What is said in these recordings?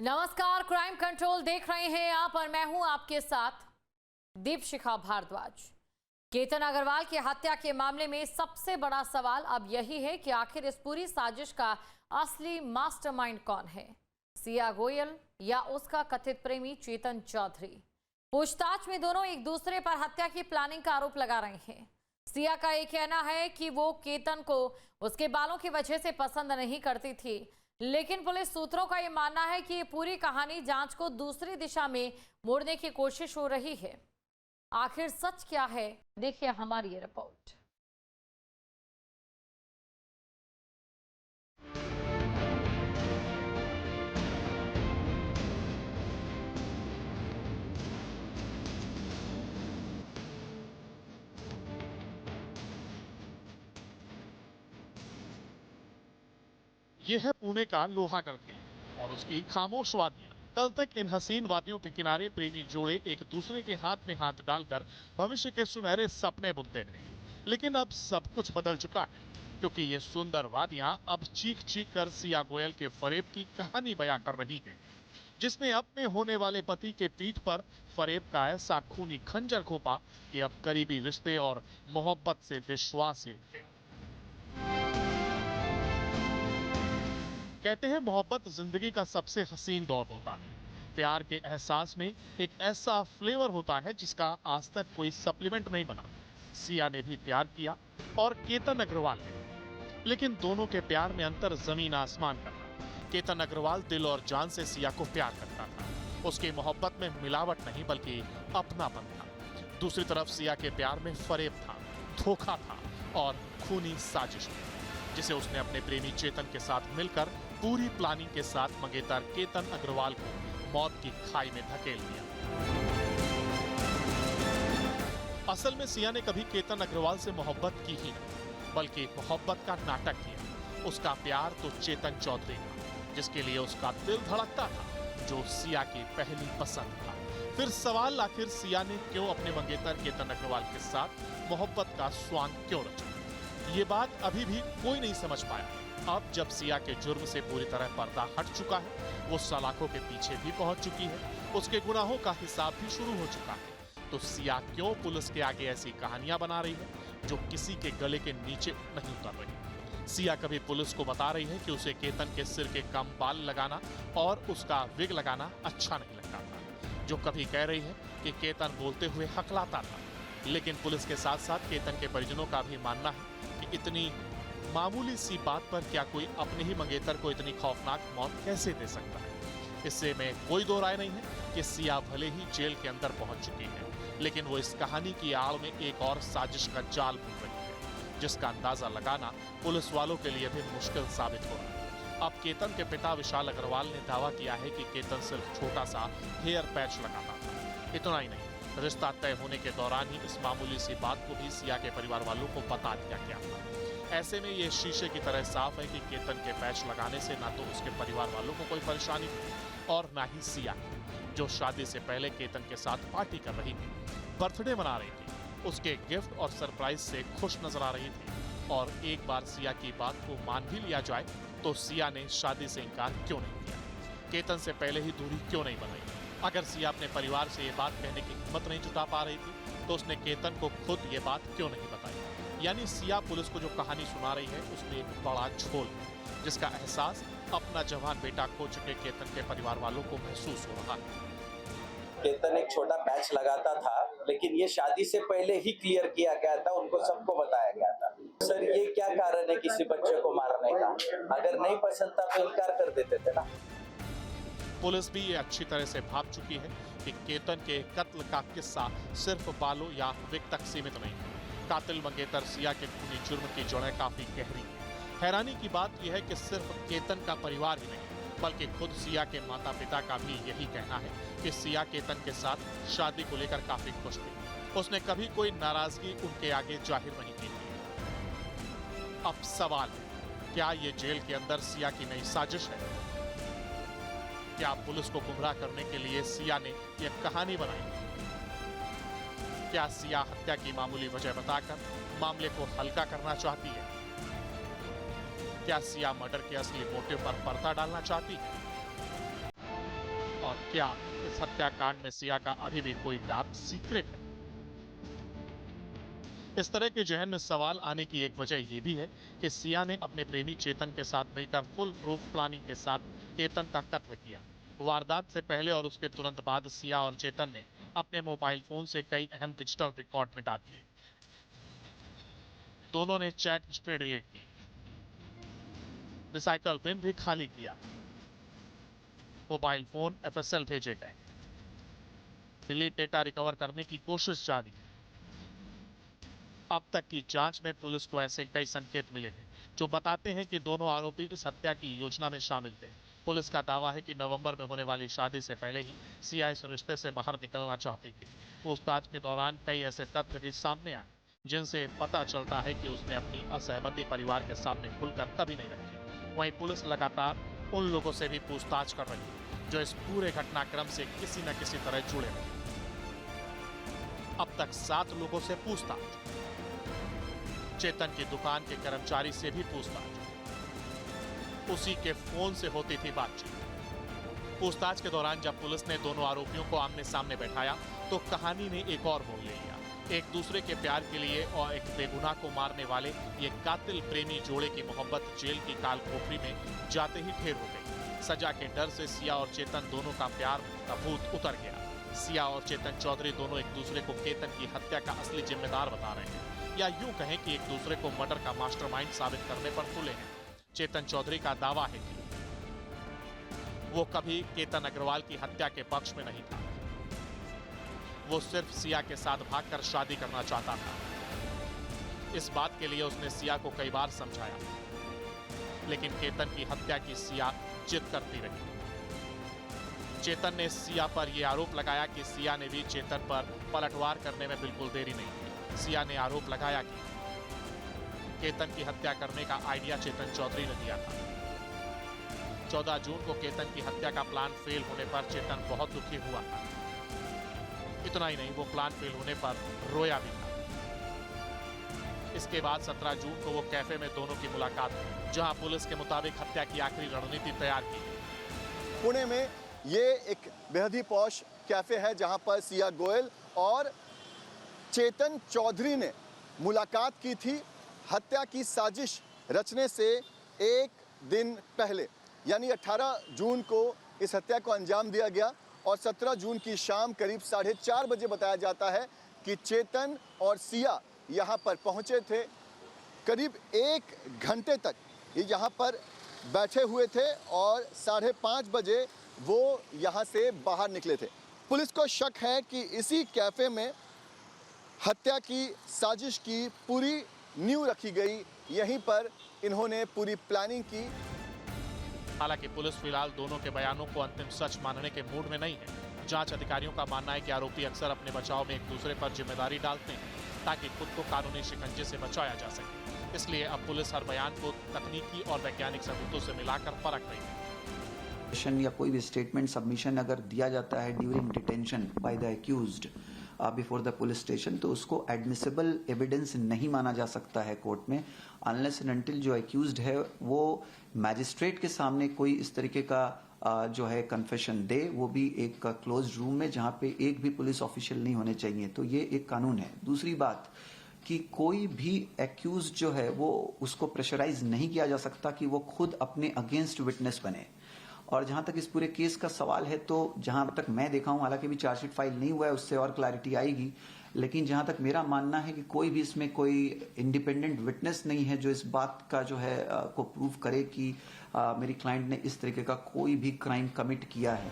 नमस्कार, crime control देख रहे हैं आप और मैं हूं आपके साथ दीपशिखा भारद्वाज। केतन अग्रवाल की हत्या के मामले में सबसे बड़ा सवाल अब यही है कि आखिर इस पूरी साजिश का असली मास्टरमाइंड कौन है, सिया गोयल या उसका कथित प्रेमी चेतन चौधरी। पूछताछ में दोनों एक दूसरे पर हत्या की प्लानिंग का आरोप लगा रहे हैं। सिया का ये कहना है कि वो केतन को उसके बालों की वजह से पसंद नहीं करती थी, लेकिन पुलिस सूत्रों का ये मानना है कि ये पूरी कहानी जांच को दूसरी दिशा में मोड़ने की कोशिश हो रही है। आखिर सच क्या है, देखिए हमारी ये रिपोर्ट। यह है पुणे का लोहागढ़ किला और उसकी खामोश वादियां। कल तक इन हसीन वादियों के किनारे प्रेमी जोड़े एक दूसरे के हाथ में हाथ डालकर भविष्य के सुनहरे सपने बुनते रहे, लेकिन अब सब कुछ बदल चुका है, क्योंकि ये सुंदर वादियां अब चीख चीख कर सिया गोयल के फरेब की कहानी बयां कर रही है, जिसमें अपने होने वाले पति के पीठ पर फरेब का ऐसा खूनी खंजर घोंपा कि अब करीबी रिश्ते और मोहब्बत से विश्वास ही उठे। कहते हैं मोहब्बत जिंदगी का सबसे हसीन दौर होता है। प्यार के एहसास में एक ऐसा फ्लेवर होता है जिसका आज तक कोई सप्लीमेंट नहीं बना। सिया ने भी प्यार किया और केतन अग्रवाल ने, लेकिन दोनों के प्यार में अंतर जमीन आसमान का था। केतन अग्रवाल दिल और जान से सिया को प्यार करता था। उसकी मोहब्बत में मिलावट नहीं बल्कि अपनापन था। दूसरी तरफ सिया के प्यार में फरेब था, धोखा था और खूनी साजिश थी, जिसे उसने अपने प्रेमी चेतन के साथ मिलकर पूरी प्लानिंग के साथ मंगेतर केतन अग्रवाल को मौत की खाई में धकेल दिया। असल में सिया ने कभी केतन अग्रवाल से मोहब्बत की ही नहीं, बल्कि मोहब्बत का नाटक किया। उसका प्यार तो चेतन चौधरी था, जिसके लिए उसका दिल धड़कता था, जो सिया की पहली पसंद था। फिर सवाल, आखिर सिया ने क्यों अपने मंगेतर केतन अग्रवाल के साथ मोहब्बत का स्वांग क्यों रचा? ये बात अभी भी कोई नहीं समझ पाया। अब जब सिया के जुर्म से पूरी तरह पर्दा हट चुका है, वो सलाखों के पीछे भी पहुंच चुकी है, उसके गुनाहों का हिसाब भी शुरू हो चुका है, तो सिया क्यों पुलिस के आगे ऐसी कहानियां बना रही है जो किसी के गले के नीचे नहीं उतर रही? सिया कभी पुलिस को बता रही है कि उसे केतन के सिर के कम बाल लगाना और उसका विग लगाना अच्छा नहीं लगता था, जो कभी कह रही है कि केतन बोलते हुए हकलाता था। लेकिन पुलिस के साथ साथ केतन के परिजनों का भी मानना है कि इतनी मामूली सी बात पर क्या कोई अपने ही मंगेतर को इतनी खौफनाक मौत कैसे दे सकता है? इससे में कोई दो राय नहीं है कि सिया भले ही जेल के अंदर पहुंच चुकी है, लेकिन वो इस कहानी की आड़ में एक और साजिश का जाल बुन रही है, जिसका अंदाजा लगाना पुलिस वालों के लिए भी मुश्किल साबित हो रहा है। अब केतन के पिता विशाल अग्रवाल ने दावा किया है कि केतन सिर्फ छोटा सा हेयर पैच लगाता था। इतना ही नहीं, रिश्ता तय होने के दौरान ही इस मामूली सी बात को भी सिया के परिवार वालों को बता दिया गया था। ऐसे में ये शीशे की तरह साफ है कि केतन के पैच लगाने से ना तो उसके परिवार वालों को कोई परेशानी हुई और ना ही सिया, जो शादी से पहले केतन के साथ पार्टी कर रही थी, बर्थडे मना रही थी, उसके गिफ्ट और सरप्राइज से खुश नजर आ रही थी। और एक बार सिया की बात को मान भी लिया जाए तो सिया ने शादी से इनकार क्यों नहीं किया? केतन से पहले ही दूरी क्यों नहीं बनाई? अगर सिया अपने परिवार से ये बात कहने की हिम्मत नहीं जुटा पा रही थी, तो उसने केतन को खुद ये बात क्यों नहीं बताई? यानी सिया पुलिस को जो कहानी सुना रही है उसमें एक बड़ा झोल है, जिसका एहसास अपना जवान बेटा खो चुके केतन के परिवार वालों को महसूस हो रहा है। केतन एक छोटा पैच लगाता था, लेकिन ये शादी से पहले ही क्लियर किया गया था, उनको सबको बताया गया था। सर, ये क्या कारण है किसी बच्चे को मारने का? अगर नहीं पसंद था तो इनकार कर देते थे ना। पुलिस भी ये अच्छी तरह से भाप चुकी है कि केतन के कत्ल का किस्सा सिर्फ बालों या विग तक सीमित नहीं है। कातिल मंगेतर सिया के खूनी जुर्म की जड़ें काफी गहरी हैं। हैरानी की बात यह है कि सिर्फ केतन का परिवार ही नहीं, बल्कि खुद सिया के माता पिता का भी यही कहना है कि सिया केतन के साथ शादी को लेकर काफी खुश थी। उसने कभी कोई नाराजगी उनके आगे जाहिर नहीं की थी। अब सवाल है, क्या ये जेल के अंदर सिया की नई साजिश है? क्या पुलिस को गुमराह करने के लिए सिया ने यह कहानी बनाई? क्या सिया हत्या की मामूली वजह बताकर मामले को हल्का करना चाहती है? क्या सिया मर्डर के असली मोटिव पर पर्दा डालना चाहती है? क्या इस हत्याकांड में सिया का अभी भी कोई डार्क सीक्रेट है? इस तरह के जहन में सवाल आने की एक वजह यह भी है कि सिया ने अपने प्रेमी चेतन के साथ मिलकर फुल प्रूफ प्लानिंग के साथ केतन का कत्ल किया। वारदात से पहले और उसके तुरंत बाद सिया और चेतन ने अपने मोबाइल फोन से कई अहम डिजिटल रिकॉर्ड मिटा दिए। दोनों ने चैट हिस्ट्री डिलीट की, रिसाइकल बिन भी खाली किया, मोबाइल फोन एफएसएल भेजे गए, डिलीट डेटा रिकवर करने की कोशिश जारी। अब तक की जांच में पुलिस को ऐसे कई संकेत मिले हैं जो बताते हैं कि दोनों आरोपी इस हत्या की योजना में शामिल थे। पुलिस का दावा है कि नवंबर में होने वाली शादी से पहले ही सिया इस रिश्ते से बाहर निकलना चाहती थी। पूछताछ के दौरान कई ऐसे तथ्य भी सामने आए जिनसे पता चलता है कि उसने अपनी असहमति परिवार के सामने खुलकर कभी नहीं रखी। वहीं पुलिस लगातार उन लोगों से भी पूछताछ कर रही है जो इस पूरे घटनाक्रम से किसी न किसी तरह जुड़े हैं। अब तक 7 लोगों से पूछताछ, चेतन की दुकान के कर्मचारी से भी पूछताछ, उसी के फोन से होती थी बातचीत। पूछताछ के दौरान जब पुलिस ने दोनों आरोपियों को आमने सामने बैठाया तो कहानी ने एक और मोड़ ले लिया। एक दूसरे के प्यार के लिए और एक बेगुनाह को मारने वाले ये कातिल प्रेमी जोड़े की मोहब्बत जेल की काल कोठरी में जाते ही ढेर हो गई। सजा के डर से सिया और चेतन दोनों का प्यार का भूत उतर गया। सिया और चेतन चौधरी दोनों एक दूसरे को केतन की हत्या का असली जिम्मेदार बता रहे हैं, या यूं कहें कि एक दूसरे को मर्डर का मास्टरमाइंड साबित करने पर तुले हैं। चेतन चौधरी का दावा है कि वो कभी केतन अग्रवाल की हत्या के पक्ष में नहीं था। वो सिर्फ सिया के साथ भागकर शादी करना चाहता था। इस बात के लिए उसने सिया को कई बार समझाया, लेकिन केतन की हत्या की सिया जिद करती रही। चेतन ने सिया पर यह आरोप लगाया कि सिया ने भी चेतन पर पलटवार करने में बिल्कुल देरी नहीं की। सिया ने आरोप लगाया कि केतन की हत्या करने का आइडिया चेतन चौधरी ने दिया था। 14 जून को केतन की हत्या का प्लान फेल होने पर चेतन बहुत दुखी हुआ था। इतना ही नहीं, वो प्लान फेल होने पर रोया भी था। इसके बाद 17 जून को वो कैफे में दोनों की मुलाकात हुई, जहां पुलिस के मुताबिक हत्या की आखिरी रणनीति तैयार की गई। पुणे में ये एक बेहद ही पॉश कैफे है जहां पर सिया गोयल और चेतन चौधरी ने मुलाकात की थी हत्या की साजिश रचने से एक दिन पहले, यानी 18 जून को इस हत्या को अंजाम दिया गया और 17 जून की शाम करीब 4:30 बजे बताया जाता है कि चेतन और सिया यहाँ पर पहुँचे थे। करीब 1 घंटे तक ये यहाँ पर बैठे हुए थे और 5:30 बजे वो यहाँ से बाहर निकले थे। पुलिस को शक है कि इसी कैफे में हत्या की साजिश की पूरी नींव रखी गई, यहीं पर इन्होंने पूरी प्लानिंग की। हालांकि पुलिस फिलहाल दोनों के बयानों को अंतिम सच मानने के मूड में नहीं है। जांच अधिकारियों का मानना है कि आरोपी अक्सर अपने बचाव में एक दूसरे पर जिम्मेदारी डालते हैं ताकि खुद को कानूनी शिकंजे से बचाया जा सके। इसलिए अब पुलिस हर बयान को तकनीकी और वैज्ञानिक सबूतों से मिलाकर परख रही है। या कोई भी स्टेटमेंट सबमिशन अगर दिया जाता है during detention by the accused before the police station, तो उसको एडमिसिबल एविडेंस नहीं माना जा सकता है कोर्ट में, अनलेस एंड अनटिल जो एक्यूज्ड है वो मैजिस्ट्रेट के सामने कोई इस तरीके का जो है कन्फेशन दे, वो भी एक क्लोज रूम में जहां पे एक भी पुलिस ऑफिशियल नहीं होने चाहिए। तो ये एक कानून है। दूसरी बात कि कोई भी एक्यूज जो है वो उसको प्रेशराइज नहीं किया जा सकता कि वो खुद अपने अगेंस्ट विटनेस बने। और जहां तक इस पूरे केस का सवाल है, तो जहां तक मैं देखा हूं, हालांकि भी चार्जशीट फाइल नहीं हुआ है, उससे और क्लैरिटी आएगी, लेकिन जहां तक मेरा मानना है कि कोई भी इसमें कोई इंडिपेंडेंट विटनेस नहीं है जो इस बात का जो है को प्रूव करे कि मेरी क्लाइंट ने इस तरीके का कोई भी क्राइम कमिट किया है।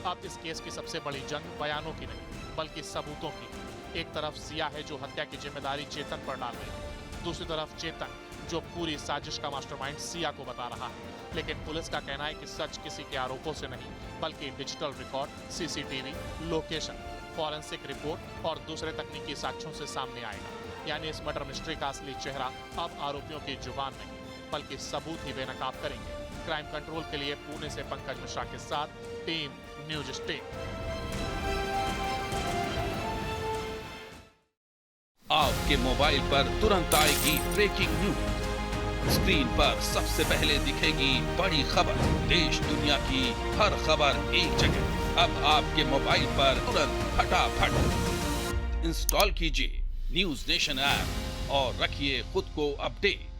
अब इस केस की सबसे बड़ी जंग बयानों की नहीं बल्कि सबूतों की। एक तरफ सिया है जो हत्या की जिम्मेदारी चेतन पर डाल रही है, दूसरी तरफ चेतन जो पूरी साजिश का मास्टरमाइंड सिया को बता रहा है। लेकिन पुलिस का कहना है कि सच किसी के आरोपों से नहीं बल्कि digital record, CCTV, location, forensic report और दूसरे तकनीकी साक्ष्यों से सामने आएगा। यानी इस मर्डर मिस्ट्री का असली चेहरा अब आरोपियों की जुबान नहीं बल्कि सबूत ही बेनकाब करेंगे। क्राइम कंट्रोल के लिए पुणे से पंकज मिश्रा के साथ टीम न्यूज स्टेट। आपके मोबाइल पर तुरंत आएगी ब्रेकिंग न्यूज, स्क्रीन पर सबसे पहले दिखेगी बड़ी खबर, देश दुनिया की हर खबर एक जगह। अब आपके मोबाइल पर तुरंत फटाफट इंस्टॉल कीजिए न्यूज़ नेशन ऐप और रखिए खुद को अपडेट।